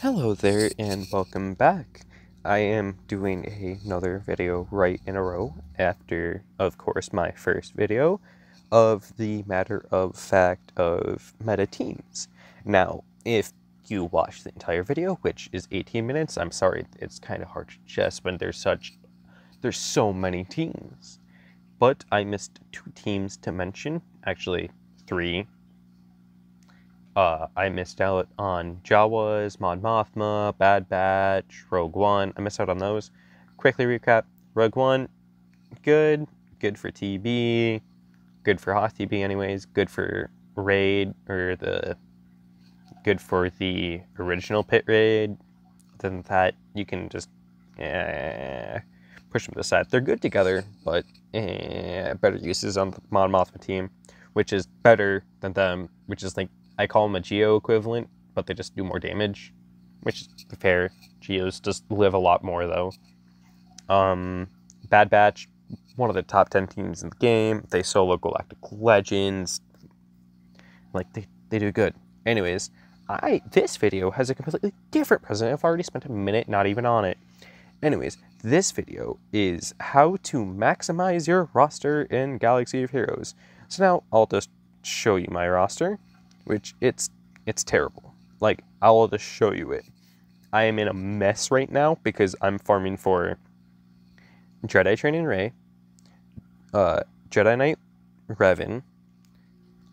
Hello there and welcome back. I am doing another video right in a row after, of course, my first video of the matter of fact of meta teams. Now, if you watch the entire video, which is 18 minutes, I'm sorry, it's kind of hard to digest when there's so many teams. But I missed 2 teams to mention, actually 3. I missed out on Jawas, Mon Mothma, Bad Batch, Rogue One. I missed out on those. Quickly recap: Rogue One, good for TB, good for Hoth TB anyways, good for Raid, or good for the original pit raid. Other than that, you can just push them to the side. They're good together, but better uses on the Mon Mothma team, which is better than them, which is like, I call them a Geo equivalent, but they just do more damage, which is fair. Geos just live a lot more, though. Bad Batch, one of the top 10 teams in the game. They solo Galactic Legends. Like, they do good. Anyways, this video has a completely different president. I've already spent a minute not even on it. Anyways, this video is how to maximize your roster in Galaxy of Heroes. So now I'll just show you my roster, which it's terrible. Like, I'll just show you it. I am in a mess right now because I'm farming for Jedi Training Rey, Jedi Knight Revan.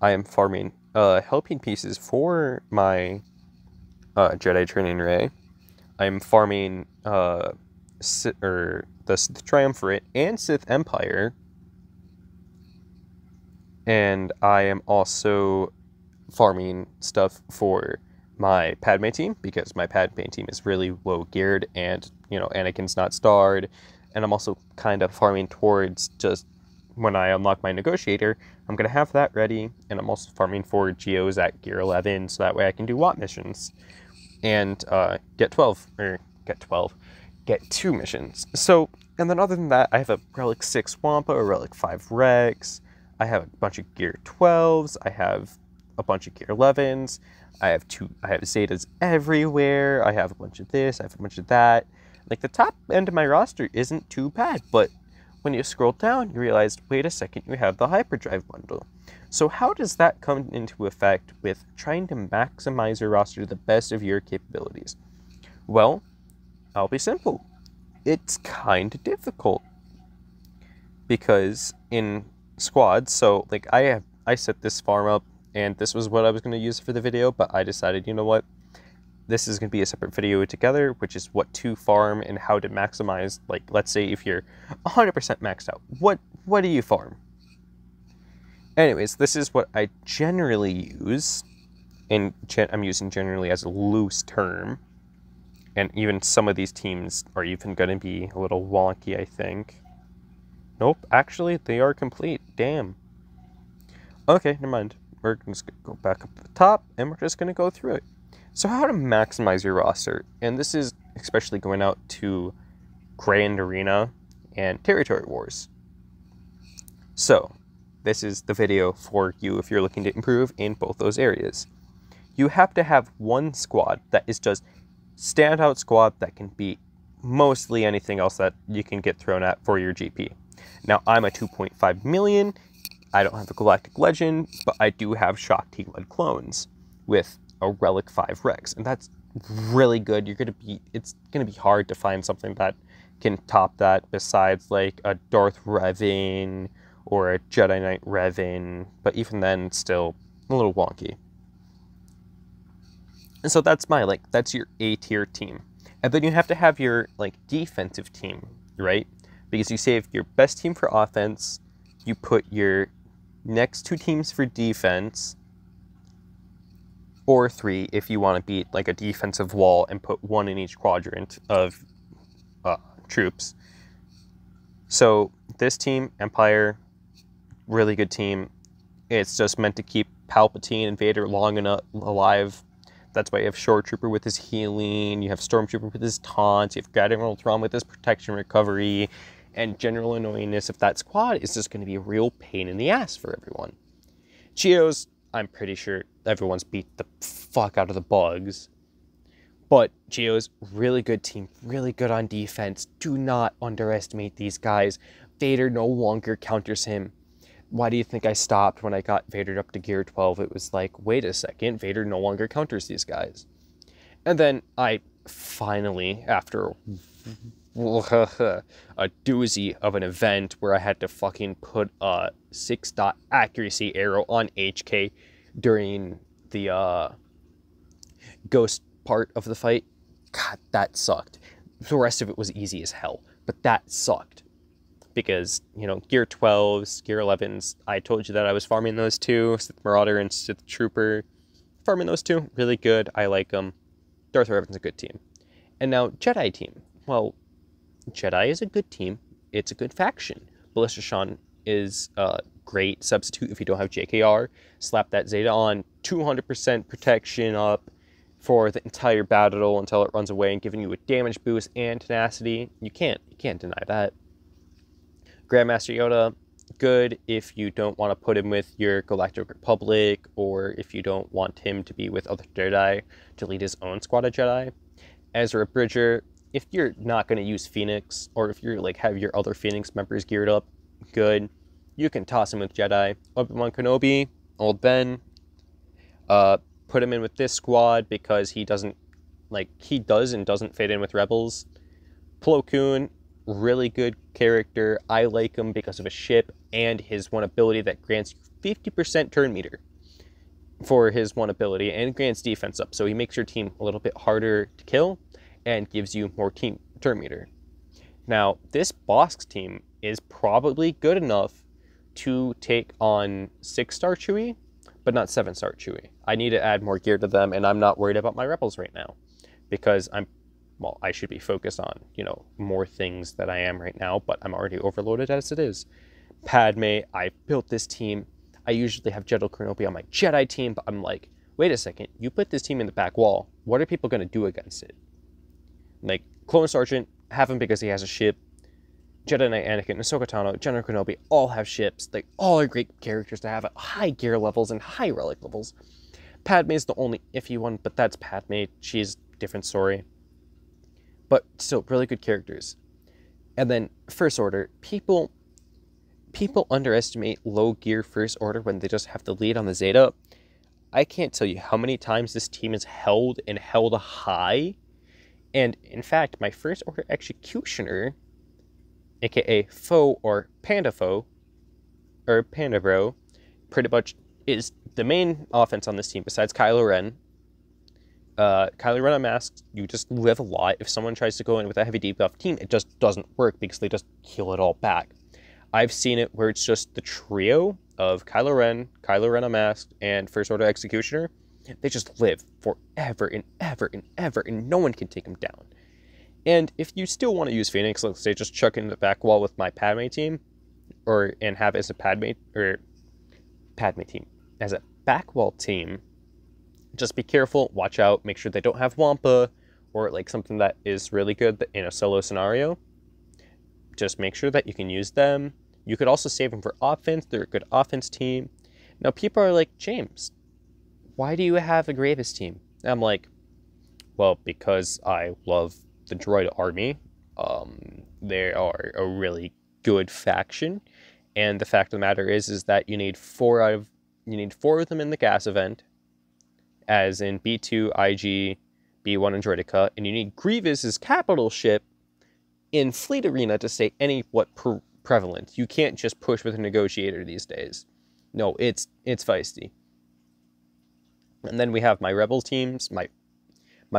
I am farming helping pieces for my Jedi Training Rey. I am farming the Sith Triumvirate and Sith Empire. And I am also farming stuff for my Padme team, because my Padme team is really low geared and, Anakin's not starred. And I'm also kind of farming towards, just when I unlock my negotiator, I'm going to have that ready. And I'm also farming for Geos at gear 11, so that way I can do WAT missions and get 2 missions. So, and then other than that, I have a Relic 6 Wampa, a Relic 5 Rex. I have a bunch of gear 12s. I have a bunch of gear 11s. I have Zetas everywhere. I have a bunch of this. I have a bunch of that. Like, the top end of my roster isn't too bad, but when you scroll down, you realize, wait a second, you have the Hyperdrive bundle. So how does that come into effect with trying to maximize your roster to the best of your capabilities? Well, I'll be simple. It's kind of difficult, because in squads, so like I set this farm up, and this was what I was going to use for the video, but I decided, you know what, this is going to be a separate video together, which is what to farm and how to maximize. Like, let's say if you're 100% maxed out, what do you farm? Anyways, this is what I generally use, and I'm using generally as a loose term, and even some of these teams are even going to be a little wonky, I think. Nope, actually, they are complete. Damn. Okay, never mind. We're just going to go back up to the top, and we're just going to go through it. So how to maximize your roster. And this is especially going out to Grand Arena and Territory Wars. So, this is the video for you if you're looking to improve in both those areas. You have to have one squad that is just standout squad that can beat mostly anything else that you can get thrown at for your GP. Now, I'm a 2.5 million. I don't have a Galactic Legend, but I do have Shock T-led clones with a Relic 5 Rex, and that's really good. It's gonna be hard to find something that can top that besides like a Darth Revan or a Jedi Knight Revan, but even then, it's still a little wonky. And so that's your A-tier team. And then you have to have your defensive team, right? Because you save your best team for offense, you put your next 2 teams for defense, or 3 if you want to beat like a defensive wall and put 1 in each quadrant of troops. So this team, Empire, really good team. It's just meant to keep Palpatine and Vader long enough alive. That's why you have Shore Trooper with his healing, you have Stormtrooper with his taunts, you have Admiral Thrawn with his protection recovery, and general annoyingness of that squad is just going to be a real pain in the ass for everyone. Geos, I'm pretty sure everyone's beat the fuck out of the bugs. But Geo's really good team, really good on defense. Do not underestimate these guys. Vader no longer counters him. Why do you think I stopped when I got Vader up to gear 12? It was like, wait a second, Vader no longer counters these guys. And then I finally, after a doozy of an event where I had to fucking put a 6-dot accuracy arrow on HK during the ghost part of the fight. God, that sucked. The rest of it was easy as hell, but that sucked. Because, you know, gear 12s, gear 11s, I told you that I was farming those two, Sith Marauder and Sith Trooper. Farming those two, really good, I like them. Darth Revan's a good team. And now, Jedi Team. Well, Jedi is a good team. It's a good faction. Ballista Sean is a great substitute if you don't have JKR. Slap that Zeta on, 200% protection up for the entire battle until it runs away and giving you a damage boost and tenacity. You can't deny that. Grandmaster Yoda, good if you don't want to put him with your Galactic Republic, or if you don't want him to be with other Jedi to lead his own squad of Jedi. Ezra Bridger, if you're not going to use Phoenix, or if you're like have your other Phoenix members geared up, good. You can toss him with Jedi. Obi-Wan Kenobi, Old Ben, put him in with this squad because he does and doesn't fit in with Rebels. Plo Koon, really good character. I like him because of his ship and his one ability that grants you 50% turn meter for his one ability and grants defense up. So he makes your team a little bit harder to kill and gives you more team turn meter. Now, this Bosk team is probably good enough to take on 6-star Chewie, but not 7-star Chewie. I need to add more gear to them, and I'm not worried about my Rebels right now because I should be focused on, you know, more things than I am right now, but I'm already overloaded as it is. Padme, I built this team. I usually have General Kenobi on my Jedi team, but I'm like, wait a second, you put this team in the back wall. What are people going to do against it? Like, Clone Sergeant, have him because he has a ship. Jedi Knight Anakin, Ahsoka Tano, General Kenobi all have ships. They all are great characters to have at high gear levels and high relic levels. Padme is the only iffy one, but that's Padme. She's a different story. But still, really good characters. And then, First Order. People underestimate low gear First Order when they just have the lead on the Zeta. I can't tell you how many times this team is held high. And, in fact, my First Order Executioner, aka Foe or Panda Foe, or Panda Bro, pretty much is the main offense on this team besides Kylo Ren. Kylo Ren unmasked, you just live a lot. If someone tries to go in with a heavy debuff team, it just doesn't work because they just heal it all back. I've seen it where it's just the trio of Kylo Ren unmasked, and First Order Executioner. They just live forever and ever and ever, and no one can take them down. And if you still want to use Phoenix, let's say just chuck in the back wall with my Padme team, and have it as a Padme team as a back wall team. Just be careful, watch out, make sure they don't have Wampa, or like something that is really good in a solo scenario. Just make sure that you can use them. You could also save them for offense. They're a good offense team. Now people are like, James, why do you have a Gravis team? And I'm like, well, because I love the droid army. They are a really good faction. And the fact of the matter is that you need four of them in the gas event, as in B2, IG, B1, and Droideka, and you need Grievous's capital ship in Fleet Arena to stay prevalent. You can't just push with a negotiator these days. No, it's feisty. And then we have my Rebel teams, my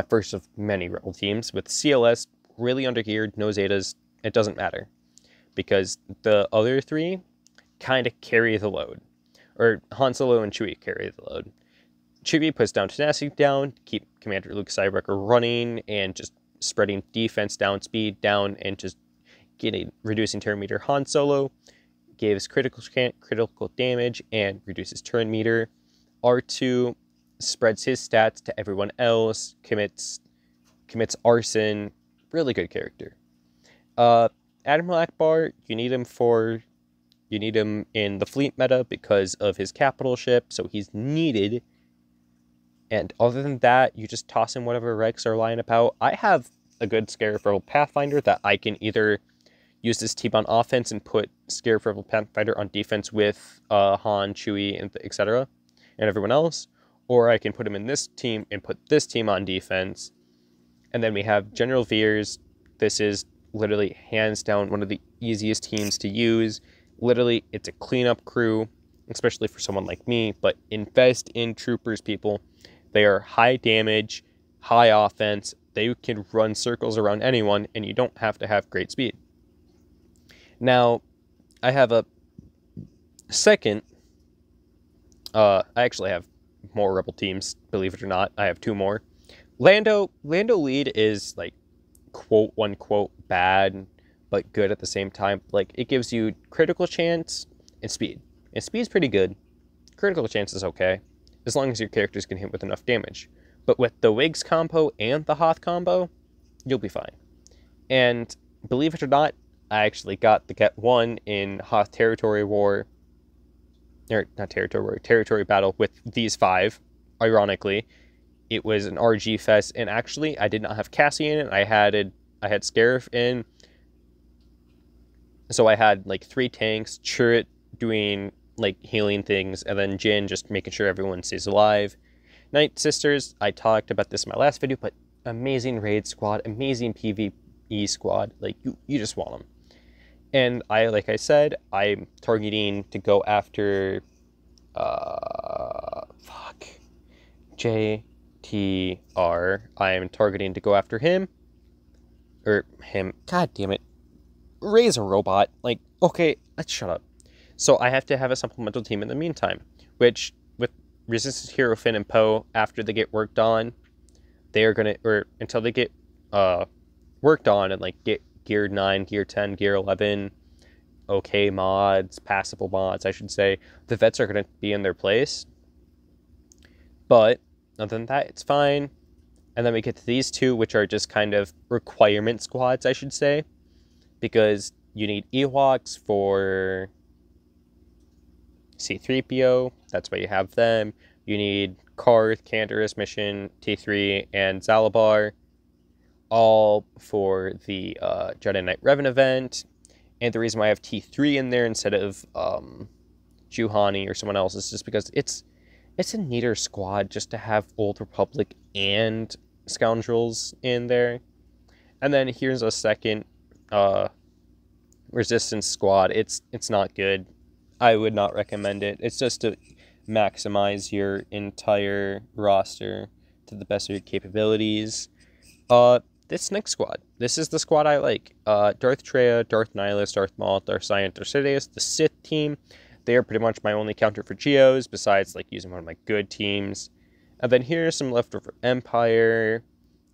first of many Rebel teams, with CLS really undergeared, no Zetas. It doesn't matter, because the other three kind of carry the load. Or Han Solo and Chewie carry the load. Chewie puts down tenacity down, keep Commander Luke Skywalker running, and just spreading defense down, speed down, and just reducing turn meter. Han Solo gives critical damage and reduces turn meter. R2 spreads his stats to everyone else, commits arson. Really good character. Admiral Akbar, you need him in the fleet meta because of his capital ship, so he's needed And other than that, you just toss in whatever recs are lying about. I have a good Scarab Pathfinder that I can either use this team on offense and put Scarab Pathfinder on defense with Han, Chewie, and etc. and everyone else. Or I can put him in this team and put this team on defense. And then we have General Veers. This is literally hands down one of the easiest teams to use. Literally, it's a cleanup crew, especially for someone like me, but invest in troopers, people. They are high damage, high offense. They can run circles around anyone, and you don't have to have great speed. Now, I have a second. I actually have more Rebel teams, believe it or not. I have 2 more. Lando lead is like quote unquote bad, but good at the same time. Like, it gives you critical chance and speed. And speed's pretty good. Critical chance is okay, as long as your characters can hit with enough damage. But with the Wigs combo and the Hoth combo, you'll be fine. And believe it or not, I actually got the Get 1 in Hoth Territory War. Or, not Territory War, Territory Battle with these 5, ironically. It was an RG fest, and actually, I did not have Cassie in it. I had Scarif in. So I had, like, 3 tanks, Chirrut doing, like, healing things, and then Jin just making sure everyone stays alive. Night Sisters, I talked about this in my last video, but amazing raid squad, amazing PvE squad. Like, you just want them. And like I said, I'm targeting to go after, JTR. I am targeting to go after him. God damn it. Ray's a robot. Like, okay, let's shut up. So I have to have a supplemental team in the meantime, which with Resistance Hero Finn and Poe, after they get worked on, they are gonna, or until they get worked on and like get Gear 9, Gear 10, Gear 11, okay mods, passable mods, I should say, the vets are going to be in their place. But other than that, it's fine. And then we get to these 2, which are just kind of requirement squads, I should say, because you need Ewoks for C-3PO, that's why you have them. You need Karth, Canderous Mission, T3, and Zalabar, all for the Jedi Knight Revan event. And the reason why I have T3 in there instead of Juhani or someone else is just because it's a neater squad just to have Old Republic and Scoundrels in there. And then here's a second Resistance squad. It's not good. I would not recommend it. It's just to maximize your entire roster to the best of your capabilities. This next squad. This is the squad I like. Darth Traya, Darth Nihilus, Darth Maul, Darth Sion, Darth Sidious, the Sith team. They are pretty much my only counter for Geos, besides like using one of my good teams. And then here's some leftover Empire.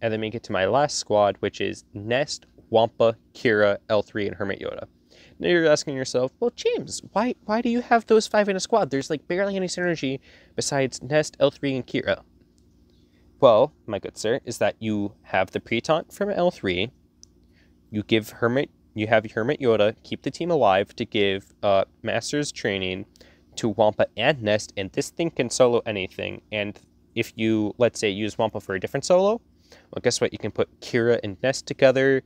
And then we get to my last squad, which is Nest, Wampa, Kira, L3, and Hermit Yoda. Now you're asking yourself, well, James, why do you have those 5 in a squad? There's like barely any synergy besides Nest, L3, and Kira. Well, my good sir, is that you have the pre-taunt from L3, you have Hermit Yoda keep the team alive to give Master's training to Wampa and Nest, and this thing can solo anything. And if you, let's say, use Wampa for a different solo, well, guess what? You can put Kira and Nest together,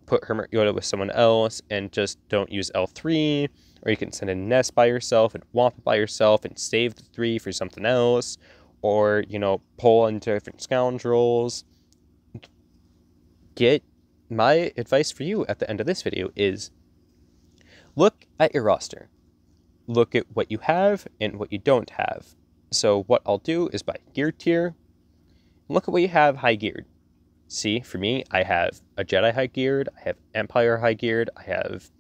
put Hermit Yoda with someone else, and just don't use L3, or you can send a Nest by yourself and Wampa by yourself and save the 3 for something else. Or, pull on different Scoundrels. My advice for you at the end of this video is look at your roster. Look at what you have and what you don't have. So what I'll do is by gear tier, look at what you have high geared. See, for me, I have a Jedi high geared, I have Empire high geared, I have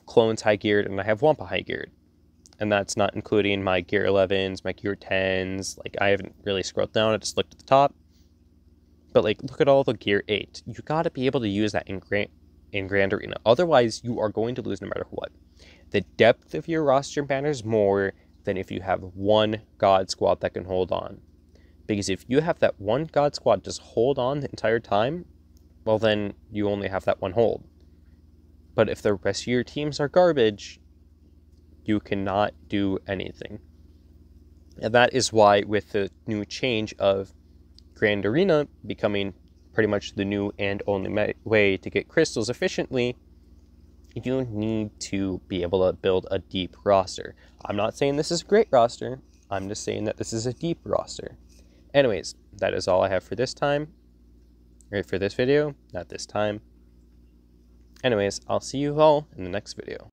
Clones high geared, and I have Wampa high geared. And that's not including my Gear 11s, my Gear 10s. Like, I haven't really scrolled down. I just looked at the top. But, like, look at all the Gear 8. You got to be able to use that in Grand Arena. Otherwise, you are going to lose no matter what. The depth of your roster matters more than if you have one God Squad that can hold on. Because if you have that one God Squad just hold on the entire time, well, then you only have that one hold. But if the rest of your teams are garbage, you cannot do anything. And that is why, with the new change of Grand Arena becoming pretty much the new and only way to get crystals efficiently, you need to be able to build a deep roster. I'm not saying this is a great roster, I'm just saying that this is a deep roster. Anyways, that is all I have for this time, or for this video, not this time. Anyways, I'll see you all in the next video.